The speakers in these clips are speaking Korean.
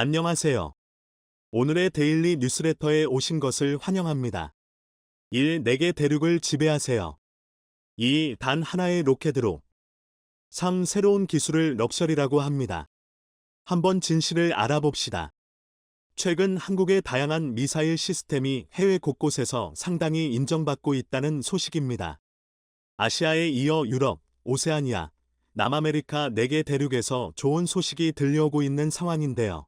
안녕하세요. 오늘의 데일리 뉴스레터에 오신 것을 환영합니다. 1. 4개 대륙을 지배하세요. 2. 단 하나의 로켓으로. 3. 새로운 기술을 럭셔리라고 합니다. 한번 진실을 알아봅시다. 최근 한국의 다양한 미사일 시스템이 해외 곳곳에서 상당히 인정받고 있다는 소식입니다. 아시아에 이어 유럽, 오세아니아, 남아메리카 4개 대륙에서 좋은 소식이 들려오고 있는 상황인데요.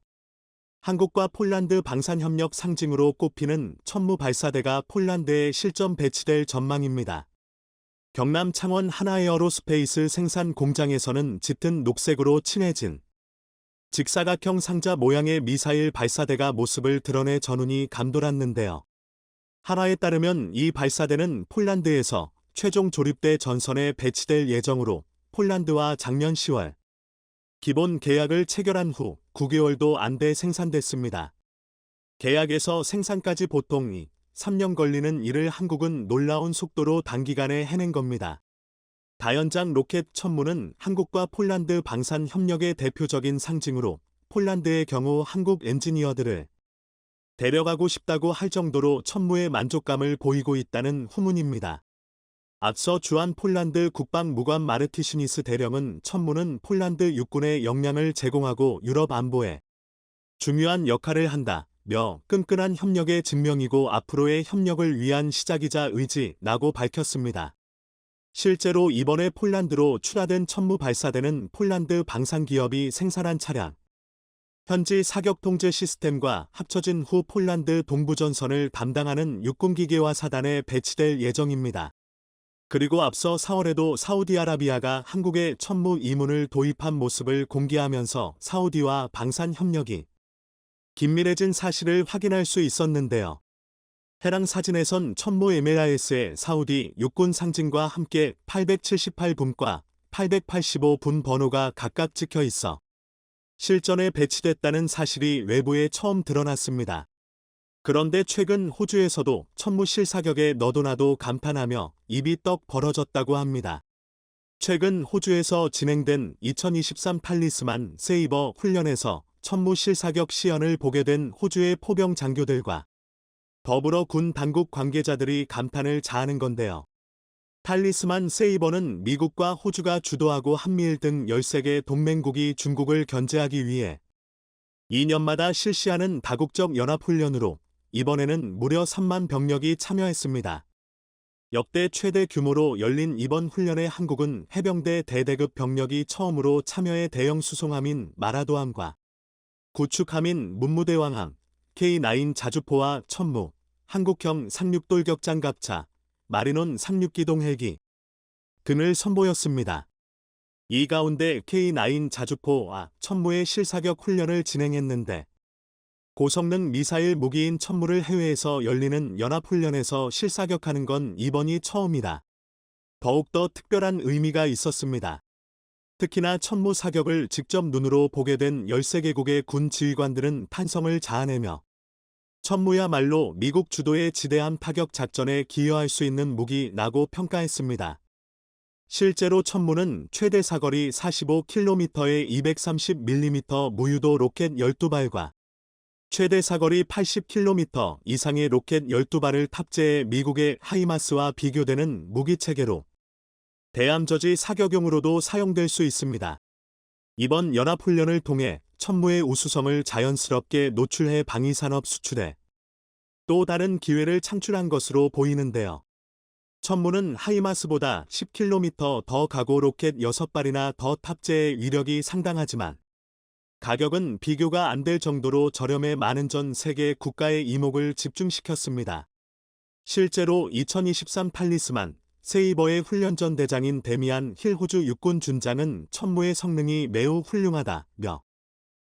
한국과 폴란드 방산협력 상징으로 꼽히는 천무 발사대가 폴란드에 실전 배치될 전망입니다. 경남 창원 하나에어로스페이스 생산 공장에서는 짙은 녹색으로 칠해진 직사각형 상자 모양의 미사일 발사대가 모습을 드러내 전운이 감돌았는데요. 한화에 따르면 이 발사대는 폴란드에서 최종 조립대 전선에 배치될 예정으로 폴란드와 작년 10월 기본 계약을 체결한 후 9개월도 안 돼 생산됐습니다. 계약에서 생산까지 보통 3년 걸리는 일을 한국은 놀라운 속도로 단기간에 해낸 겁니다. 다연장 로켓 천무는 한국과 폴란드 방산 협력의 대표적인 상징으로 폴란드의 경우 한국 엔지니어들을 데려가고 싶다고 할 정도로 천무에 만족감을 보이고 있다는 후문입니다. 앞서 주한 폴란드 국방무관 마르티시니스 대령은 천무는 폴란드 육군에 역량을 제공하고 유럽 안보에 중요한 역할을 한다며 끈끈한 협력의 증명이고 앞으로의 협력을 위한 시작이자 의지라고 밝혔습니다. 실제로 이번에 폴란드로 출하된 천무 발사대는 폴란드 방산기업이 생산한 차량, 현지 사격 통제 시스템과 합쳐진 후 폴란드 동부전선을 담당하는 육군기계화 사단에 배치될 예정입니다. 그리고 앞서 4월에도 사우디아라비아가 한국에 천무 이문을 도입한 모습을 공개하면서 사우디와 방산 협력이 긴밀해진 사실을 확인할 수 있었는데요. 해당 사진에선 천무 MLRS의 사우디 육군 상징과 함께 878분과 885분 번호가 각각 찍혀 있어 실전에 배치됐다는 사실이 외부에 처음 드러났습니다. 그런데 최근 호주에서도 천무 실사격에 너도나도 감탄하며 입이 떡 벌어졌다고 합니다. 최근 호주에서 진행된 2023 탈리스만 세이버 훈련에서 천무 실사격 시연을 보게 된 호주의 포병 장교들과 더불어 군 당국 관계자들이 감탄을 자아낸 건데요. 탈리스만 세이버는 미국과 호주가 주도하고 한미일 등 13개 동맹국이 중국을 견제하기 위해 2년마다 실시하는 다국적 연합훈련으로 이번에는 무려 3만 병력이 참여했습니다. 역대 최대 규모로 열린 이번 훈련에 한국은 해병대 대대급 병력이 처음으로 참여해 대형 수송함인 마라도함과 구축함인 문무대왕함, K9 자주포와 천무, 한국형 상륙돌격 장갑차, 마리논 상륙기동 헬기 등을 선보였습니다. 이 가운데 K9 자주포와 천무의 실사격 훈련을 진행했는데 고성능 미사일 무기인 천무를 해외에서 열리는 연합훈련에서 실사격하는 건 이번이 처음이다. 더욱더 특별한 의미가 있었습니다. 특히나 천무 사격을 직접 눈으로 보게 된 13개국의 군 지휘관들은 탄성을 자아내며 천무야말로 미국 주도의 지대함 타격 작전에 기여할 수 있는 무기라고 평가했습니다. 실제로 천무는 최대 사거리 45km의 230mm 무유도 로켓 12발과 최대 사거리 80km 이상의 로켓 12발을 탑재해 미국의 하이마스와 비교되는 무기체계로 대함저지 사격용으로도 사용될 수 있습니다. 이번 연합훈련을 통해 천무의 우수성을 자연스럽게 노출해 방위산업 수출에 또 다른 기회를 창출한 것으로 보이는데요. 천무는 하이마스보다 10km 더 가고 로켓 6발이나 더 탑재해 위력이 상당하지만 가격은 비교가 안 될 정도로 저렴해 많은 전 세계 국가의 이목을 집중시켰습니다. 실제로 2023 탈리스만 세이버의 훈련전 대장인 데미안 힐 호주 육군 준장은 천무의 성능이 매우 훌륭하다며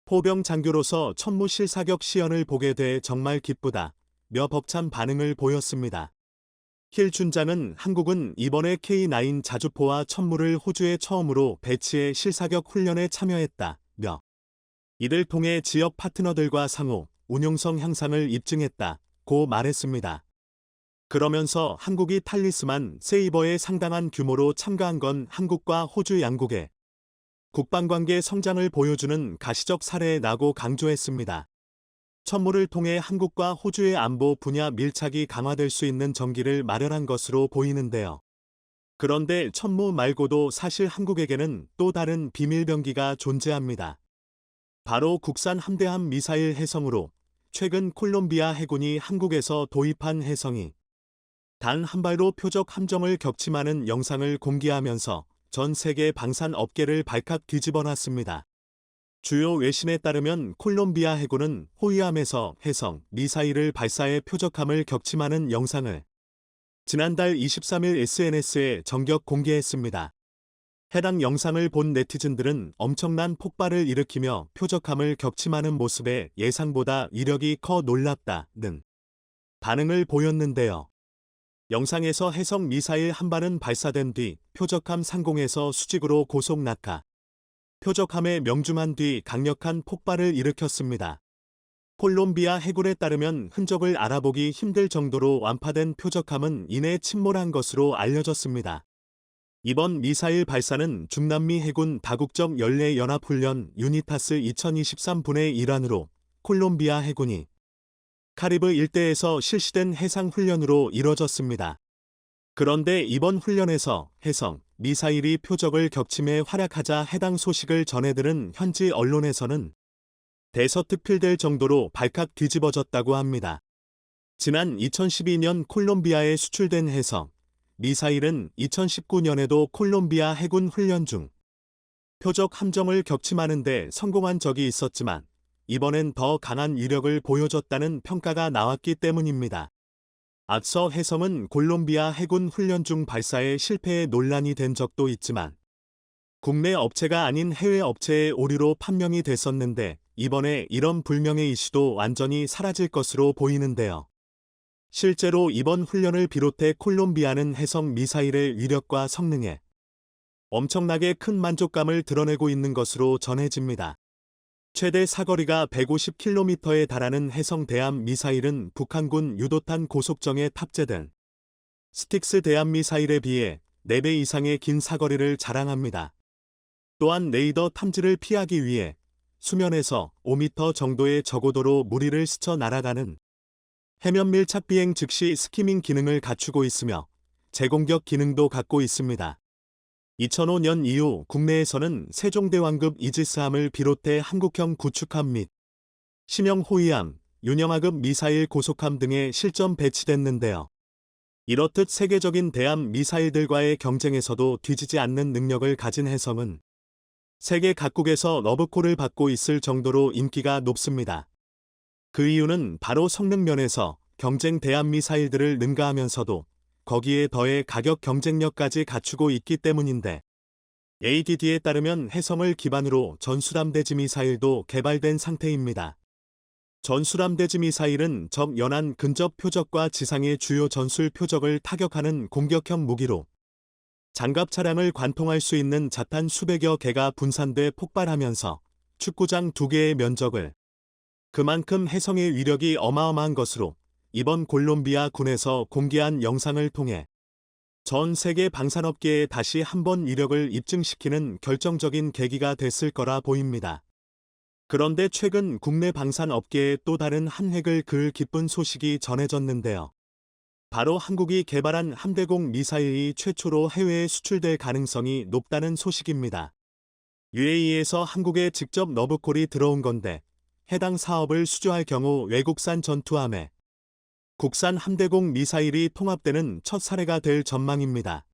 포병 장교로서 천무 실사격 시연을 보게 돼 정말 기쁘다며 벅찬 반응을 보였습니다. 힐 준장은 한국은 이번에 K9 자주포와 천무를 호주에 처음으로 배치해 실사격 훈련에 참여했다며 이들 통해 지역 파트너들과 상호 운용성 향상을 입증했다고 말했습니다. 그러면서 한국이 탈리스만 세이버에 상당한 규모로 참가한 건 한국과 호주 양국의 국방관계 성장을 보여주는 가시적 사례라고 강조했습니다. 천무를 통해 한국과 호주의 안보 분야 밀착이 강화될 수 있는 전기를 마련한 것으로 보이는데요. 그런데 천무 말고도 사실 한국에게는 또 다른 비밀병기가 존재합니다. 바로 국산 함대함 미사일 해성으로 최근 콜롬비아 해군이 한국에서 도입한 해성이 단 한 발로 표적 함정을 격침하는 영상을 공개하면서 전 세계 방산 업계를 발칵 뒤집어놨습니다. 주요 외신에 따르면 콜롬비아 해군은 호위함에서 해성 미사일을 발사해 표적함을 격침하는 영상을 지난달 23일 SNS에 전격 공개했습니다. 해당 영상을 본 네티즌들은 엄청난 폭발을 일으키며 표적함을 격침하는 모습에 예상보다 위력이 커 놀랍다는 반응을 보였는데요. 영상에서 해성 미사일 한 발은 발사된 뒤 표적함 상공에서 수직으로 고속 낙하, 표적함에 명중한 뒤 강력한 폭발을 일으켰습니다. 콜롬비아 해군에 따르면 흔적을 알아보기 힘들 정도로 완파된 표적함은 이내 침몰한 것으로 알려졌습니다. 이번 미사일 발사는 중남미 해군 다국적 연례연합훈련 유니타스 2023분의 일환으로 콜롬비아 해군이 카리브 일대에서 실시된 해상훈련으로 이뤄졌습니다. 그런데 이번 훈련에서 해성 미사일이 표적을 격침해 활약하자 해당 소식을 전해들은 현지 언론에서는 대서특필될 정도로 발칵 뒤집어졌다고 합니다. 지난 2012년 콜롬비아에 수출된 해성 미사일은 2019년에도 콜롬비아 해군 훈련 중 표적 함정을 격침하는 데 성공한 적이 있었지만 이번엔 더 강한 위력을 보여줬다는 평가가 나왔기 때문입니다. 앞서 해성은 콜롬비아 해군 훈련 중 발사에 실패해 논란이 된 적도 있지만 국내 업체가 아닌 해외 업체의 오류로 판명이 됐었는데 이번에 이런 불명예 이슈도 완전히 사라질 것으로 보이는데요. 실제로 이번 훈련을 비롯해 콜롬비아는 해성 미사일의 위력과 성능에 엄청나게 큰 만족감을 드러내고 있는 것으로 전해집니다. 최대 사거리가 150km에 달하는 해성 대함 미사일은 북한군 유도탄 고속정에 탑재된 스틱스 대함 미사일에 비해 4배 이상의 긴 사거리를 자랑합니다. 또한 레이더 탐지를 피하기 위해 수면에서 5m 정도의 저고도로 무리를 스쳐 날아가는 해면 밀착 비행 즉시 스키밍 기능을 갖추고 있으며 제공격 기능도 갖고 있습니다. 2005년 이후 국내에서는 세종대왕급 이지스함을 비롯해 한국형 구축함 및 신형 호위함, 윤영하급 미사일 고속함 등에 실전 배치됐는데요. 이렇듯 세계적인 대함 미사일들과의 경쟁에서도 뒤지지 않는 능력을 가진 해성은 세계 각국에서 러브콜을 받고 있을 정도로 인기가 높습니다. 그 이유는 바로 성능 면에서 경쟁 대함 미사일들을 능가하면서도 거기에 더해 가격 경쟁력까지 갖추고 있기 때문인데 ADD에 따르면 해성을 기반으로 전술함 대지 미사일도 개발된 상태입니다. 전술함 대지 미사일은 적 연안 근접 표적과 지상의 주요 전술 표적을 타격하는 공격형 무기로 장갑 차량을 관통할 수 있는 자탄 수백여 개가 분산돼 폭발하면서 축구장 2개의 면적을 그만큼 해성의 위력이 어마어마한 것으로 이번 콜롬비아 군에서 공개한 영상을 통해 전 세계 방산업계에 다시 한번 위력을 입증시키는 결정적인 계기가 됐을 거라 보입니다. 그런데 최근 국내 방산업계에 또 다른 한 획을 그을 기쁜 소식이 전해졌는데요. 바로 한국이 개발한 함대공 미사일이 최초로 해외에 수출될 가능성이 높다는 소식입니다. UAE에서 한국에 직접 러브콜이 들어온 건데 해당 사업을 수주할 경우 외국산 전투함에 국산 함대공 미사일이 통합되는 첫 사례가 될 전망입니다.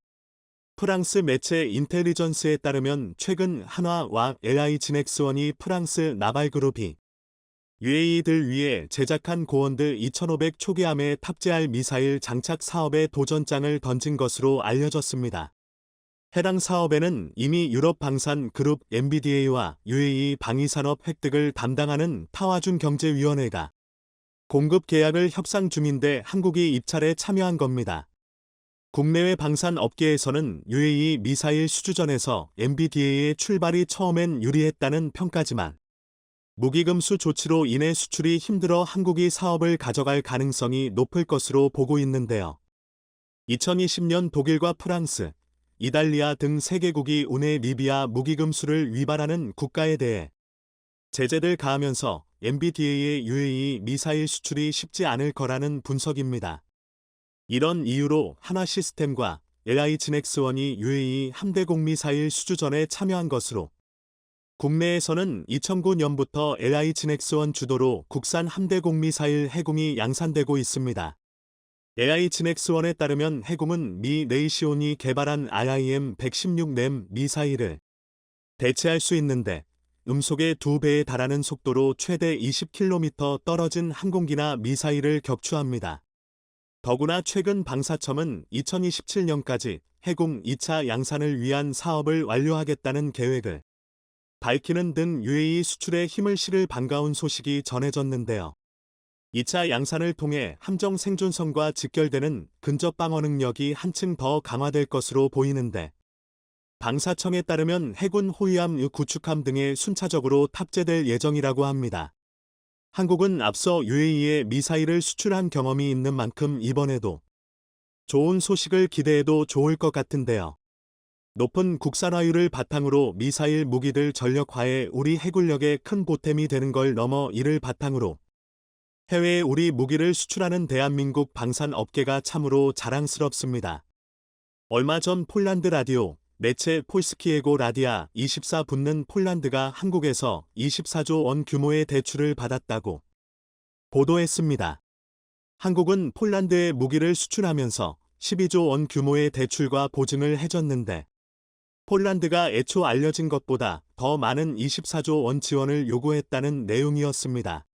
프랑스 매체 인텔리전스에 따르면 최근 한화와 LI-진엑스원이 프랑스 나발그룹이 UAE들 위해 제작한 고원드 2500 초기함에 탑재할 미사일 장착 사업에 도전장을 던진 것으로 알려졌습니다. 해당 사업에는 이미 유럽 방산 그룹 MBDA와 UAE 방위산업 획득을 담당하는 타와준 경제위원회가 공급 계약을 협상 중인데 한국이 입찰에 참여한 겁니다. 국내외 방산 업계에서는 UAE 미사일 수주전에서 MBDA의 출발이 처음엔 유리했다는 평가지만 무기금수 조치로 인해 수출이 힘들어 한국이 사업을 가져갈 가능성이 높을 것으로 보고 있는데요. 2020년 독일과 프랑스, 이탈리아 등 세계국이 운해 리비아 무기금수를 위반하는 국가에 대해 제재를 가하면서 MBDA의 UAE 미사일 수출이 쉽지 않을 거라는 분석입니다. 이런 이유로 한화시스템과 LI진엑스원이 UAE 함대공 미사일 수주전에 참여한 것으로 국내에서는 2009년부터 LI진엑스원 주도로 국산 함대공 미사일 해공이 양산되고 있습니다. LI진엑스원에 따르면 해공은 미 레이시온이 개발한 RIM-116램 미사일을 대체할 수 있는데 음속의 2배에 달하는 속도로 최대 20km 떨어진 항공기나 미사일을 격추합니다. 더구나 최근 방사청은 2027년까지 해공 2차 양산을 위한 사업을 완료하겠다는 계획을 밝히는 등 UAE 수출에 힘을 실을 반가운 소식이 전해졌는데요. 2차 양산을 통해 함정 생존성과 직결되는 근접 방어 능력이 한층 더 강화될 것으로 보이는데 방사청에 따르면 해군 호위함, 구축함 등에 순차적으로 탑재될 예정이라고 합니다. 한국은 앞서 UAE에 미사일을 수출한 경험이 있는 만큼 이번에도 좋은 소식을 기대해도 좋을 것 같은데요. 높은 국산화율을 바탕으로 미사일 무기들 전력화에 우리 해군력에 큰 보탬이 되는 걸 넘어 이를 바탕으로 해외에 우리 무기를 수출하는 대한민국 방산업계가 참으로 자랑스럽습니다. 얼마 전 폴란드 라디오 매체 폴스키에고 라디아 24 붙는 폴란드가 한국에서 24조 원 규모의 대출을 받았다고 보도했습니다. 한국은 폴란드에 무기를 수출하면서 12조 원 규모의 대출과 보증을 해줬는데 폴란드가 애초 알려진 것보다 더 많은 24조 원 지원을 요구했다는 내용이었습니다.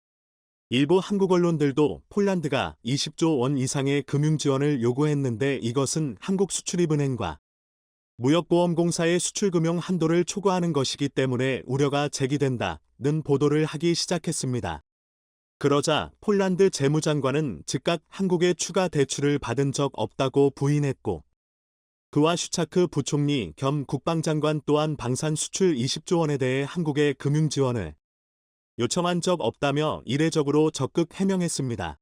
일부 한국 언론들도 폴란드가 20조 원 이상의 금융 지원을 요구했는데 이것은 한국수출입은행과 무역보험공사의 수출금융 한도를 초과하는 것이기 때문에 우려가 제기된다는 보도를 하기 시작했습니다. 그러자 폴란드 재무장관은 즉각 한국의 추가 대출을 받은 적 없다고 부인했고 그와 슈차크 부총리 겸 국방장관 또한 방산 수출 20조 원에 대해 한국의 금융 지원을 요청한 적 없다며 이례적으로 적극 해명했습니다.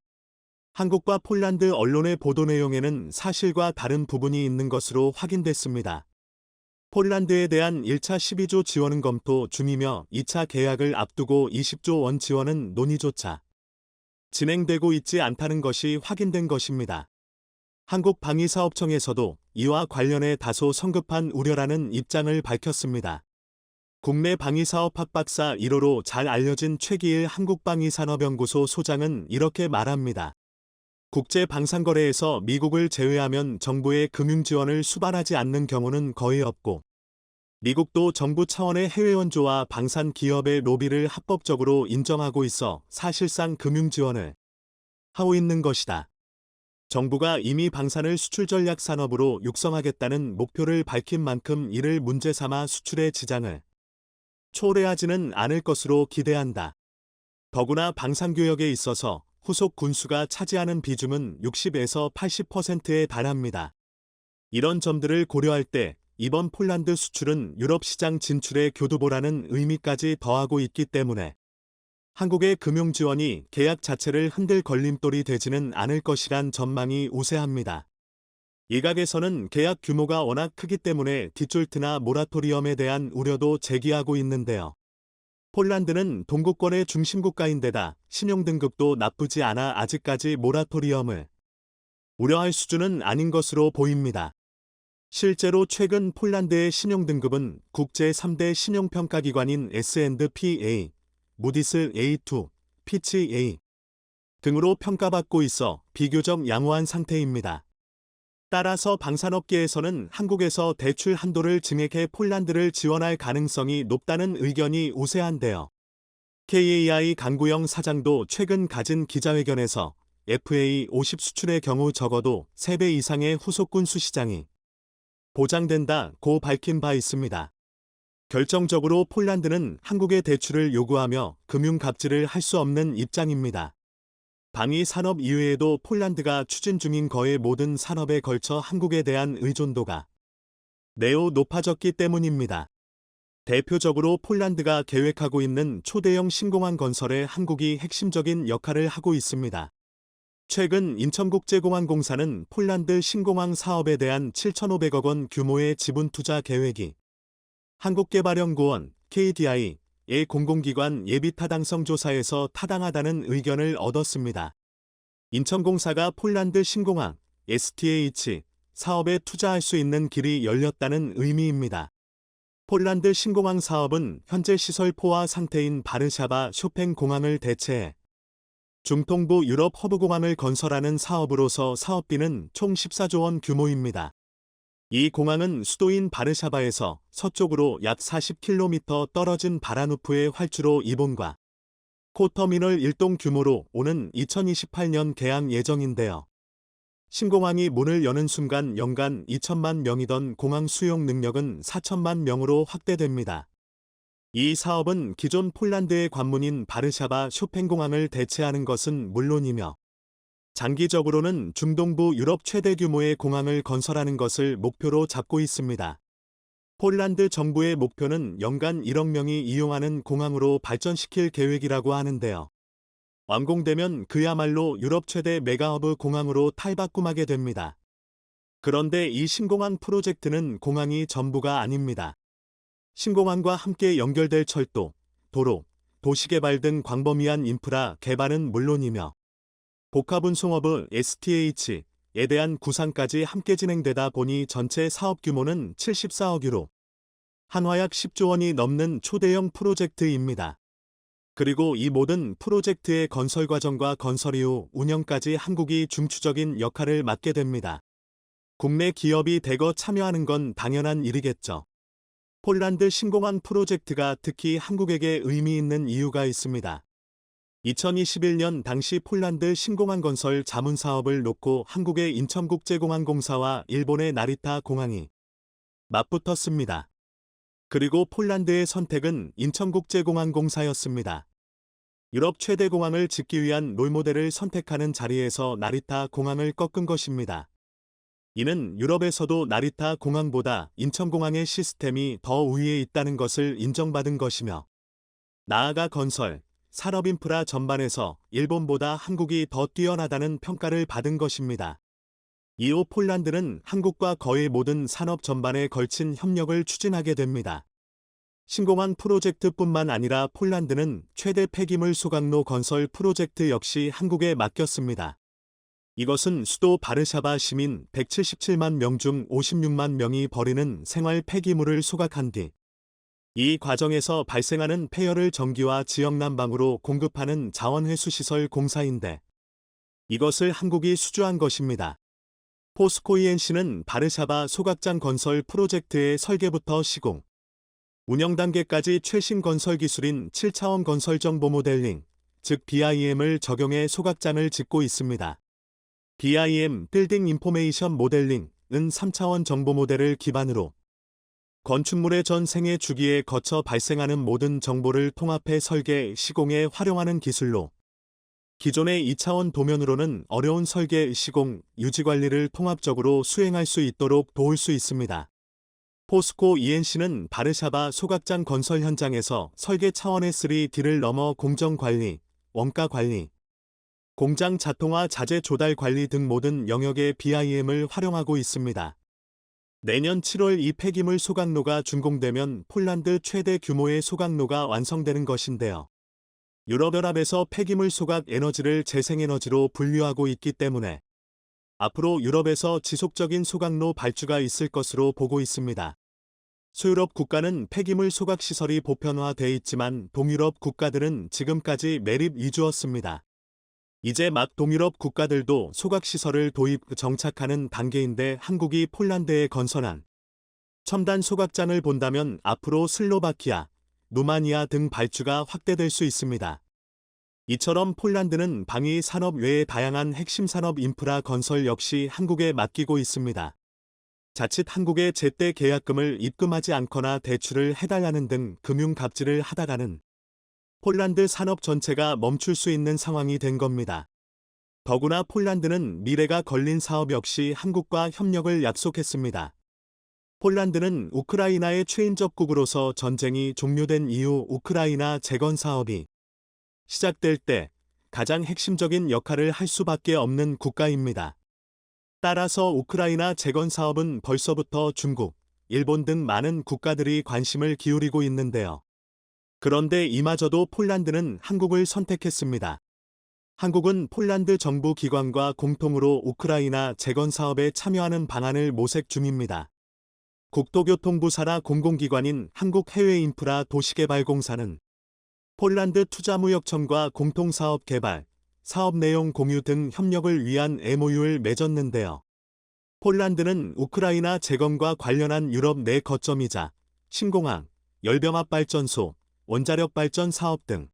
한국과 폴란드 언론의 보도 내용에는 사실과 다른 부분이 있는 것으로 확인됐습니다. 폴란드에 대한 1차 12조 지원은 검토 중이며 2차 계약을 앞두고 20조 원 지원은 논의조차 진행되고 있지 않다는 것이 확인된 것입니다. 한국방위사업청에서도 이와 관련해 다소 성급한 우려라는 입장을 밝혔습니다. 국내 방위사업 학박사 1호로 잘 알려진 최기일 한국방위산업연구소 소장은 이렇게 말합니다. 국제방산거래에서 미국을 제외하면 정부의 금융지원을 수반하지 않는 경우는 거의 없고 미국도 정부 차원의 해외 원조와 방산 기업의 로비를 합법적으로 인정하고 있어 사실상 금융지원을 하고 있는 것이다. 정부가 이미 방산을 수출전략 산업으로 육성하겠다는 목표를 밝힌 만큼 이를 문제 삼아 수출의 지장을 초래하지는 않을 것으로 기대한다. 더구나 방산교역에 있어서 후속 군수가 차지하는 비중은 60에서 80%에 달합니다. 이런 점들을 고려할 때 이번 폴란드 수출은 유럽 시장 진출의 교두보라는 의미까지 더하고 있기 때문에 한국의 금융 지원이 계약 자체를 흔들 걸림돌이 되지는 않을 것이란 전망이 우세합니다. 일각에서는 계약 규모가 워낙 크기 때문에 디졸트나 모라토리엄에 대한 우려도 제기하고 있는데요. 폴란드는 동구권의 중심국가인데다 신용등급도 나쁘지 않아 아직까지 모라토리엄을 우려할 수준은 아닌 것으로 보입니다. 실제로 최근 폴란드의 신용등급은 국제 3대 신용평가기관인 S&P, 무디스 A2, 피치 A 등으로 평가받고 있어 비교적 양호한 상태입니다. 따라서 방산업계에서는 한국에서 대출 한도를 증액해 폴란드를 지원할 가능성이 높다는 의견이 우세한데요. KAI 강구영 사장도 최근 가진 기자회견에서 FA50 수출의 경우 적어도 3배 이상의 후속 군수 시장이 보장된다고 밝힌 바 있습니다. 결정적으로 폴란드는 한국의 대출을 요구하며 금융 갑질을 할 수 없는 입장입니다. 방위 산업 이외에도 폴란드가 추진 중인 거의 모든 산업에 걸쳐 한국에 대한 의존도가 매우 높아졌기 때문입니다. 대표적으로 폴란드가 계획하고 있는 초대형 신공항 건설에 한국이 핵심적인 역할을 하고 있습니다. 최근 인천국제공항공사는 폴란드 신공항 사업에 대한 7,500억 원 규모의 지분 투자 계획이 한국개발연구원 KDI의 공공기관 예비 타당성 조사에서 타당하다는 의견을 얻었습니다. 인천공사가 폴란드 신공항 STH 사업에 투자할 수 있는 길이 열렸다는 의미입니다. 폴란드 신공항 사업은 현재 시설 포화 상태인 바르샤바 쇼팽 공항을 대체해 중동부 유럽 허브공항을 건설하는 사업으로서 사업비는 총 14조 원 규모입니다. 이 공항은 수도인 바르샤바에서 서쪽으로 약 40km 떨어진 바라누프의 활주로 이본과 코터미널 1동 규모로 오는 2028년 개항 예정인데요. 신공항이 문을 여는 순간 연간 2천만 명이던 공항 수용 능력은 4천만 명으로 확대됩니다. 이 사업은 기존 폴란드의 관문인 바르샤바 쇼팽공항을 대체하는 것은 물론이며 장기적으로는 중동부 유럽 최대 규모의 공항을 건설하는 것을 목표로 잡고 있습니다. 폴란드 정부의 목표는 연간 1억 명이 이용하는 공항으로 발전시킬 계획이라고 하는데요. 완공되면 그야말로 유럽 최대 메가허브 공항으로 탈바꿈하게 됩니다. 그런데 이 신공항 프로젝트는 공항이 전부가 아닙니다. 신공항과 함께 연결될 철도, 도로, 도시개발 등 광범위한 인프라 개발은 물론이며 복합운송허브 STH에 대한 구상까지 함께 진행되다 보니 전체 사업 규모는 74억 유로, 한화약 10조 원이 넘는 초대형 프로젝트입니다. 그리고 이 모든 프로젝트의 건설 과정과 건설 이후 운영까지 한국이 중추적인 역할을 맡게 됩니다. 국내 기업이 대거 참여하는 건 당연한 일이겠죠. 폴란드 신공항 프로젝트가 특히 한국에게 의미 있는 이유가 있습니다. 2021년 당시 폴란드 신공항 건설 자문 사업을 놓고 한국의 인천국제공항공사와 일본의 나리타 공항이 맞붙었습니다. 그리고 폴란드의 선택은 인천국제공항공사였습니다. 유럽 최대 공항을 짓기 위한 롤모델을 선택하는 자리에서 나리타 공항을 꺾은 것입니다. 이는 유럽에서도 나리타 공항보다 인천공항의 시스템이 더 우위에 있다는 것을 인정받은 것이며 나아가 건설, 산업 인프라 전반에서 일본보다 한국이 더 뛰어나다는 평가를 받은 것입니다. 이후 폴란드는 한국과 거의 모든 산업 전반에 걸친 협력을 추진하게 됩니다. 신공항 프로젝트뿐만 아니라 폴란드는 최대 폐기물 소각로 건설 프로젝트 역시 한국에 맡겼습니다. 이것은 수도 바르샤바 시민 177만 명 중 56만 명이 버리는 생활 폐기물을 소각한 뒤 이 과정에서 발생하는 폐열을 전기와 지역 난방으로 공급하는 자원회수시설 공사인데 이것을 한국이 수주한 것입니다. 포스코 ENC는 바르샤바 소각장 건설 프로젝트의 설계부터 시공, 운영 단계까지 최신 건설 기술인 7차원 건설 정보 모델링, 즉 BIM을 적용해 소각장을 짓고 있습니다. BIM, 빌딩 인포메이션 모델링은 3차원 정보 모델을 기반으로 건축물의 전 생애 주기에 거쳐 발생하는 모든 정보를 통합해 설계, 시공에 활용하는 기술로 기존의 2차원 도면으로는 어려운 설계, 시공, 유지 관리를 통합적으로 수행할 수 있도록 도울 수 있습니다. 포스코 ENC는 바르샤바 소각장 건설 현장에서 설계 차원의 3D를 넘어 공정 관리, 원가 관리, 공장 자동화 자재 조달 관리 등 모든 영역의 BIM을 활용하고 있습니다. 내년 7월 이 폐기물 소각로가 준공되면 폴란드 최대 규모의 소각로가 완성되는 것인데요. 유럽연합에서 폐기물 소각 에너지를 재생에너지로 분류하고 있기 때문에 앞으로 유럽에서 지속적인 소각로 발주가 있을 것으로 보고 있습니다. 소유럽 국가는 폐기물 소각 시설이 보편화돼 있지만 동유럽 국가들은 지금까지 매립 위주였습니다. 이제 막 동유럽 국가들도 소각시설을 도입 정착하는 단계인데 한국이 폴란드에 건설한 첨단 소각장을 본다면 앞으로 슬로바키아, 루마니아 등 발주가 확대될 수 있습니다. 이처럼 폴란드는 방위 산업 외의 다양한 핵심 산업 인프라 건설 역시 한국에 맡기고 있습니다. 자칫 한국에 제때 계약금을 입금하지 않거나 대출을 해달라는 등 금융 갑질을 하다가는 폴란드 산업 전체가 멈출 수 있는 상황이 된 겁니다. 더구나 폴란드는 미래가 걸린 사업 역시 한국과 협력을 약속했습니다. 폴란드는 우크라이나의 최인접국으로서 전쟁이 종료된 이후 우크라이나 재건 사업이 시작될 때 가장 핵심적인 역할을 할 수밖에 없는 국가입니다. 따라서 우크라이나 재건 사업은 벌써부터 중국, 일본 등 많은 국가들이 관심을 기울이고 있는데요. 그런데 이마저도 폴란드는 한국을 선택했습니다. 한국은 폴란드 정부 기관과 공통으로 우크라이나 재건 사업에 참여하는 방안을 모색 중입니다. 국토교통부 산하 공공기관인 한국해외인프라 도시개발공사는 폴란드 투자무역청과 공통사업 개발, 사업 내용 공유 등 협력을 위한 MOU를 맺었는데요. 폴란드는 우크라이나 재건과 관련한 유럽 내 거점이자 신공항, 열병합발전소, 원자력발전 사업 등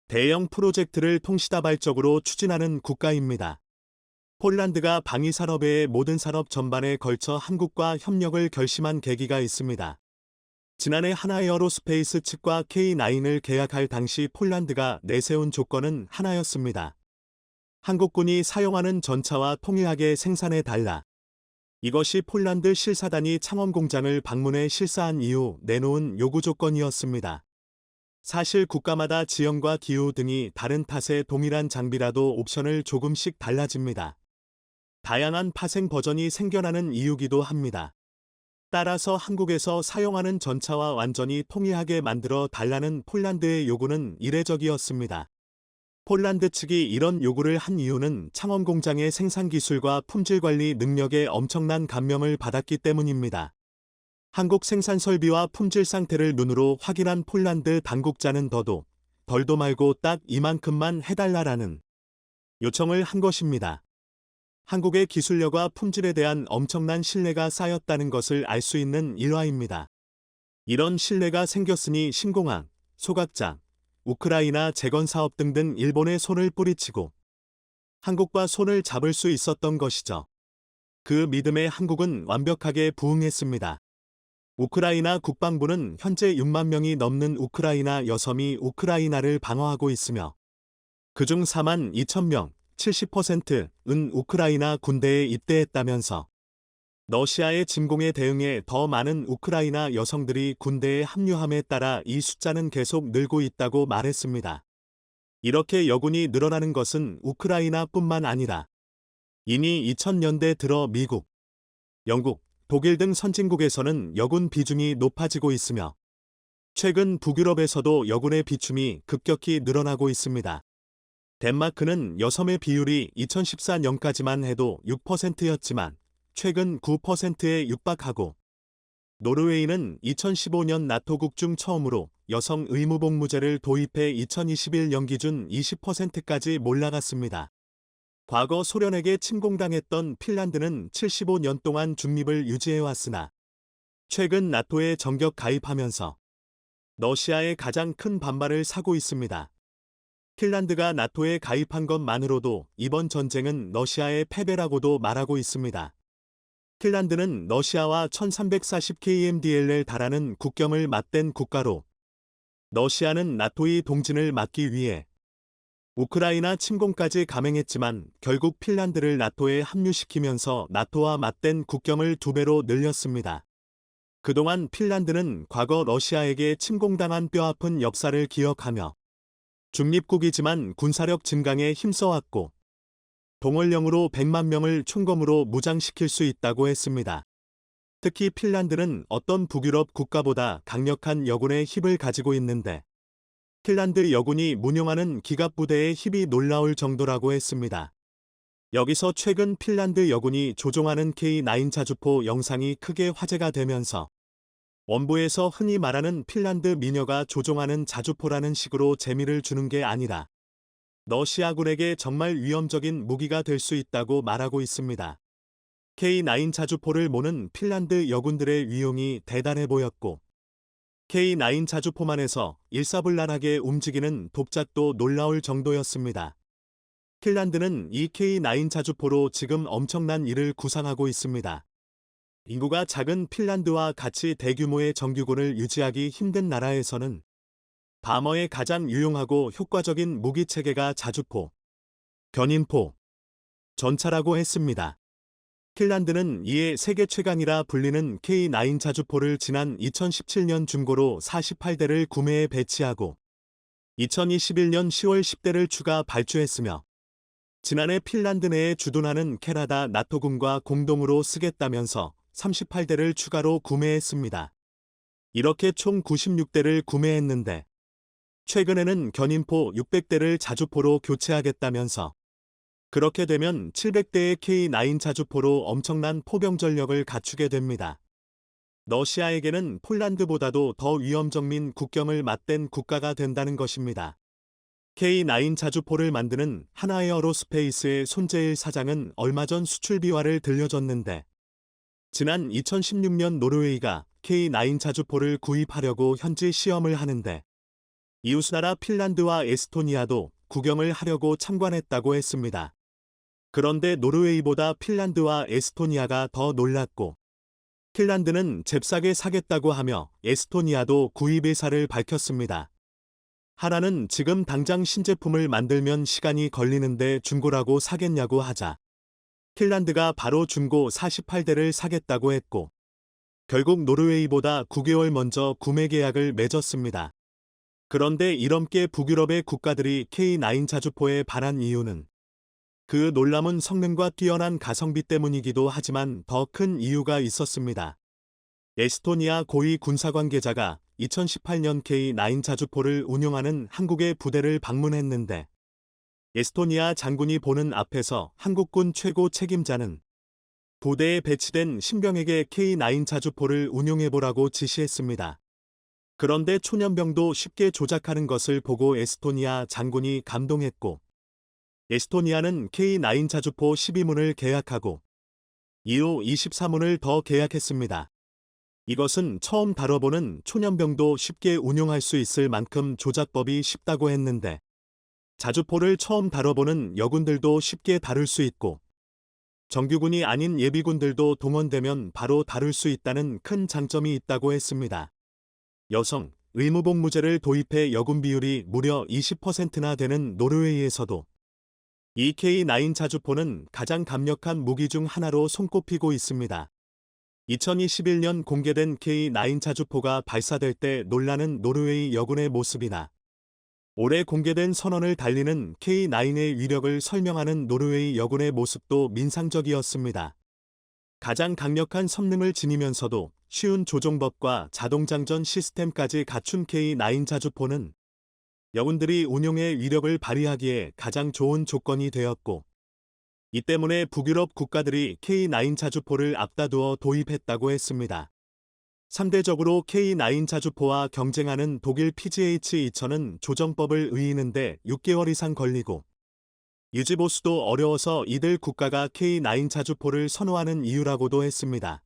대형 프로젝트를 통시다발적으로 추진하는 국가입니다. 폴란드가 방위산업의 모든 산업 전반에 걸쳐 한국과 협력을 결심한 계기가 있습니다. 지난해 하나에어로스페이스 측과 K9을 계약할 당시 폴란드가 내세운 조건은 하나였습니다. 한국군이 사용하는 전차와 통일하게 생산해달라. 이것이 폴란드 실사단이 창원 공장을 방문해 실사한 이후 내놓은 요구 조건이었습니다. 사실 국가마다 지형과 기후 등이 다른 탓에 동일한 장비라도 옵션을 조금씩 달라집니다. 다양한 파생 버전이 생겨나는 이유기도 합니다. 따라서 한국에서 사용하는 전차와 완전히 통일하게 만들어 달라는 폴란드의 요구는 이례적이었습니다. 폴란드 측이 이런 요구를 한 이유는 창원 공장의 생산 기술과 품질 관리 능력에 엄청난 감명을 받았기 때문입니다. 한국 생산 설비와 품질 상태를 눈으로 확인한 폴란드 당국자는 덜도 말고 딱 이만큼만 해달라라는 요청을 한 것입니다. 한국의 기술력과 품질에 대한 엄청난 신뢰가 쌓였다는 것을 알 수 있는 일화입니다. 이런 신뢰가 생겼으니 신공항, 소각장, 우크라이나 재건 사업 등등 일본에 손을 뿌리치고 한국과 손을 잡을 수 있었던 것이죠. 그 믿음에 한국은 완벽하게 부응했습니다. 우크라이나 국방부는 현재 6만 명이 넘는 우크라이나 여섬이 우크라이나를 방어하고 있으며 그중 4만 2천 명, 70%은 우크라이나 군대에 입대했다면서 러시아의 침공에 대응해 더 많은 우크라이나 여성들이 군대에 합류함에 따라 이 숫자는 계속 늘고 있다고 말했습니다. 이렇게 여군이 늘어나는 것은 우크라이나뿐만 아니라 이미 2000년대 들어 미국, 영국, 독일 등 선진국에서는 여군 비중이 높아지고 있으며 최근 북유럽에서도 여군의 비중이 급격히 늘어나고 있습니다. 덴마크는 여섬의 비율이 2014년까지만 해도 6%였지만 최근 9%에 육박하고 노르웨이는 2015년 나토국 중 처음으로 여성 의무복무제를 도입해 2021년 기준 20%까지 올라갔습니다. 과거 소련에게 침공당했던 핀란드는 75년 동안 중립을 유지해왔으나 최근 나토에 정격 가입하면서 러시아의 가장 큰 반발을 사고 있습니다. 핀란드가 나토에 가입한 것만으로도 이번 전쟁은 러시아의 패배라고도 말하고 있습니다. 핀란드는 러시아와 1340km에 달하는 국경을 맞댄 국가로 러시아는 나토의 동진을 막기 위해 우크라이나 침공까지 감행했지만 결국 핀란드를 나토에 합류시키면서 나토와 맞댄 국경을 2배로 늘렸습니다. 그동안 핀란드는 과거 러시아에게 침공당한 뼈아픈 역사를 기억하며 중립국이지만 군사력 증강에 힘써왔고 동원령으로 100만 명을 총검으로 무장시킬 수 있다고 했습니다. 특히 핀란드는 어떤 북유럽 국가보다 강력한 여군의 힘을 가지고 있는데 핀란드 여군이 문용하는 기갑부대의 힘이 놀라울 정도라고 했습니다. 여기서 최근 핀란드 여군이 조종하는 K9 자주포 영상이 크게 화제가 되면서 원부에서 흔히 말하는 핀란드 미녀가 조종하는 자주포라는 식으로 재미를 주는 게 아니라 러시아군에게 정말 위험적인 무기가 될 수 있다고 말하고 있습니다. K9 자주포를 모는 핀란드 여군들의 위용이 대단해 보였고 K9 자주포만에서 일사불란하게 움직이는 독작도 놀라울 정도였습니다. 핀란드는 이 K9 자주포로 지금 엄청난 일을 구상하고 있습니다. 인구가 작은 핀란드와 같이 대규모의 정규군을 유지하기 힘든 나라에서는 방어에 가장 유용하고 효과적인 무기체계가 자주포, 견인포, 전차라고 했습니다. 핀란드는 이에 세계 최강이라 불리는 K9 자주포를 지난 2017년 중고로 48대를 구매해 배치하고 2021년 10월 10대를 추가 발주했으며 지난해 핀란드 내에 주둔하는 캐나다 나토군과 공동으로 쓰겠다면서 38대를 추가로 구매했습니다. 이렇게 총 96대를 구매했는데 최근에는 견인포 600대를 자주포로 교체하겠다면서 그렇게 되면 700대의 K9 자주포로 엄청난 포병 전력을 갖추게 됩니다. 러시아에게는 폴란드보다도 더 위험적 국경을 맞댄 국가가 된다는 것입니다. K9 자주포를 만드는 하나에어로스페이스의 손재일 사장은 얼마 전 수출 비화를 들려줬는데 지난 2016년 노르웨이가 K9 자주포를 구입하려고 현지 시험을 하는데 이웃나라 핀란드와 에스토니아도 구경을 하려고 참관했다고 했습니다. 그런데 노르웨이보다 핀란드와 에스토니아가 더 놀랐고 핀란드는 잽싸게 사겠다고 하며 에스토니아도 구입 의사를 밝혔습니다. 하나는 지금 당장 신제품을 만들면 시간이 걸리는데 중고라고 사겠냐고 하자 핀란드가 바로 중고 48대를 사겠다고 했고 결국 노르웨이보다 9개월 먼저 구매 계약을 맺었습니다. 그런데 이렇게 북유럽의 국가들이 K9 자주포에 반한 이유는 그 놀라운 성능과 뛰어난 가성비 때문이기도 하지만 더 큰 이유가 있었습니다. 에스토니아 고위 군사 관계자가 2018년 K9 자주포를 운용하는 한국의 부대를 방문했는데 에스토니아 장군이 보는 앞에서 한국군 최고 책임자는 부대에 배치된 신병에게 K9 자주포를 운용해보라고 지시했습니다. 그런데 초년병도 쉽게 조작하는 것을 보고 에스토니아 장군이 감동했고 에스토니아는 K9 자주포 12문을 계약하고 이후 23문을 더 계약했습니다. 이것은 처음 다뤄보는 초년병도 쉽게 운용할 수 있을 만큼 조작법이 쉽다고 했는데 자주포를 처음 다뤄보는 여군들도 쉽게 다룰 수 있고 정규군이 아닌 예비군들도 동원되면 바로 다룰 수 있다는 큰 장점이 있다고 했습니다. 여성 의무복무제를 도입해 여군 비율이 무려 20%나 되는 노르웨이에서도 이 K9 자주포는 가장 강력한 무기 중 하나로 손꼽히고 있습니다. 2021년 공개된 K9 자주포가 발사될 때 놀라는 노르웨이 여군의 모습이나 올해 공개된 선언을 달리는 K9의 위력을 설명하는 노르웨이 여군의 모습도 민상적이었습니다. 가장 강력한 성능을 지니면서도 쉬운 조종법과 자동장전 시스템까지 갖춘 K9 자주포는 여군들이 운용의 위력을 발휘하기에 가장 좋은 조건이 되었고 이 때문에 북유럽 국가들이 K9 자주포를 앞다두어 도입했다고 했습니다. 상대적으로 K9 자주포와 경쟁하는 독일 PGH-2000은 조정법을 의의는데 6개월 이상 걸리고 유지보수도 어려워서 이들 국가가 K9 자주포를 선호하는 이유라고도 했습니다.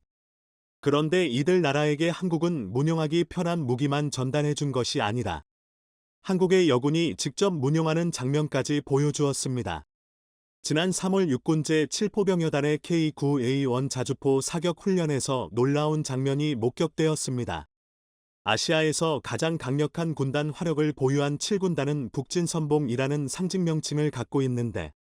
그런데 이들 나라에게 한국은 운용하기 편한 무기만 전달해준 것이 아니라 한국의 여군이 직접 운용하는 장면까지 보여주었습니다. 지난 3월 육군 제7포병여단의 K9A1 자주포 사격 훈련에서 놀라운 장면이 목격되었습니다. 아시아에서 가장 강력한 군단 화력을 보유한 7군단은 북진선봉이라는 상징 명칭을 갖고 있는데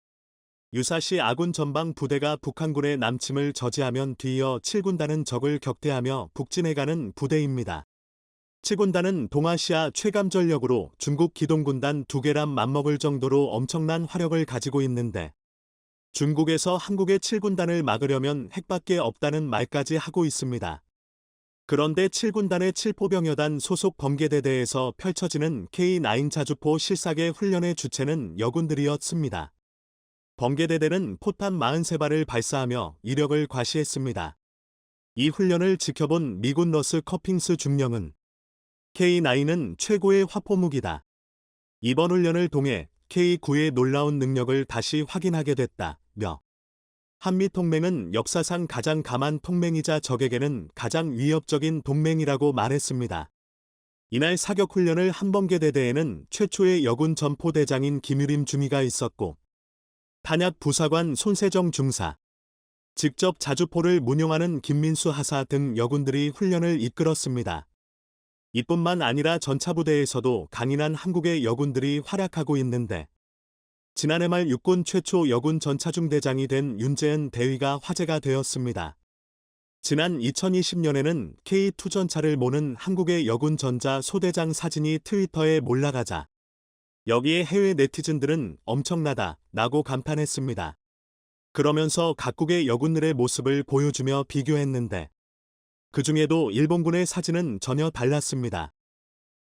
유사시 아군 전방 부대가 북한군의 남침을 저지하면 뒤이어 7군단은 적을 격퇴하며 북진해가는 부대입니다. 7군단은 동아시아 최강 전력으로 중국 기동군단 2개랑 맞먹을 정도로 엄청난 화력을 가지고 있는데 중국에서 한국의 7군단을 막으려면 핵밖에 없다는 말까지 하고 있습니다. 그런데 7군단의 7포병여단 소속 범계대대에서 펼쳐지는 K9 자주포 실사계 훈련의 주체는 여군들이었습니다. 범계대대는 포탄 43발을 발사하며 이력을 과시했습니다. 이 훈련을 지켜본 미군 러스 커핑스 중령은 K9은 최고의 화포무기다. 이번 훈련을 통해 K9의 놀라운 능력을 다시 확인하게 됐다며 한미동맹은 역사상 가장 강한 동맹이자 적에게는 가장 위협적인 동맹이라고 말했습니다. 이날 사격훈련을 한 범계대대에는 최초의 여군 전포대장인 김유림 중위가 있었고 탄약 부사관 손세정 중사, 직접 자주포를 운용하는 김민수 하사 등 여군들이 훈련을 이끌었습니다. 이뿐만 아니라 전차부대에서도 강인한 한국의 여군들이 활약하고 있는데 지난해 말 육군 최초 여군 전차중대장이 된 윤재은 대위가 화제가 되었습니다. 지난 2020년에는 K2 전차를 모는 한국의 여군 전자 소대장 사진이 트위터에 올라가자 여기에 해외 네티즌들은 엄청나다 라고 감탄했습니다. 그러면서 각국의 여군들의 모습을 보여주며 비교했는데 그 중에도 일본군의 사진은 전혀 달랐습니다.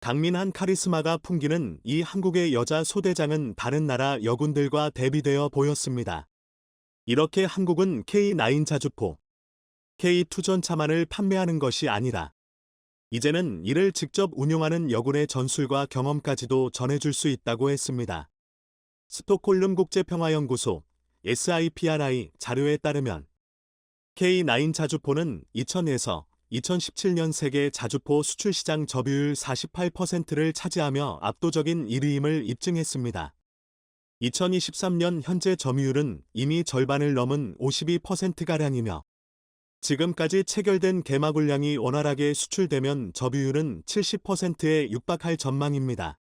강민한 카리스마가 풍기는 이 한국의 여자 소대장은 다른 나라 여군들과 대비되어 보였습니다. 이렇게 한국은 K9 자주포, K2 전차만을 판매하는 것이 아니라 이제는 이를 직접 운용하는 여군의 전술과 경험까지도 전해줄 수 있다고 했습니다. 스톡홀름 국제평화연구소 SIPRI 자료에 따르면 K9 자주포는 2000에서 2017년 세계 자주포 수출 시장 점유율 48%를 차지하며 압도적인 1위임을 입증했습니다. 2023년 현재 점유율은 이미 절반을 넘은 52%가량이며 지금까지 체결된 개마 물량이 원활하게 수출되면 점유율은 70%에 육박할 전망입니다.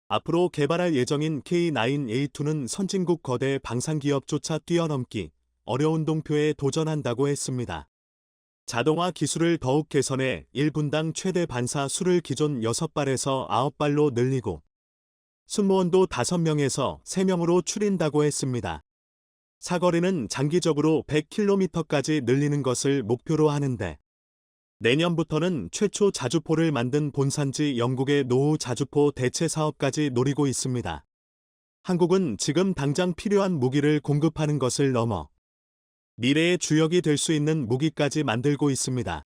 앞으로 개발할 예정인 K9A2는 선진국 거대 방산기업조차 뛰어넘기 어려운 동표에 도전한다고 했습니다. 자동화 기술을 더욱 개선해 1분당 최대 반사 수를 기존 6발에서 9발로 늘리고 승무원도 5명에서 3명으로 줄인다고 했습니다. 사거리는 장기적으로 100km까지 늘리는 것을 목표로 하는데 내년부터는 최초 자주포를 만든 본산지 영국의 노후 자주포 대체 사업까지 노리고 있습니다. 한국은 지금 당장 필요한 무기를 공급하는 것을 넘어 미래의 주역이 될 수 있는 무기까지 만들고 있습니다.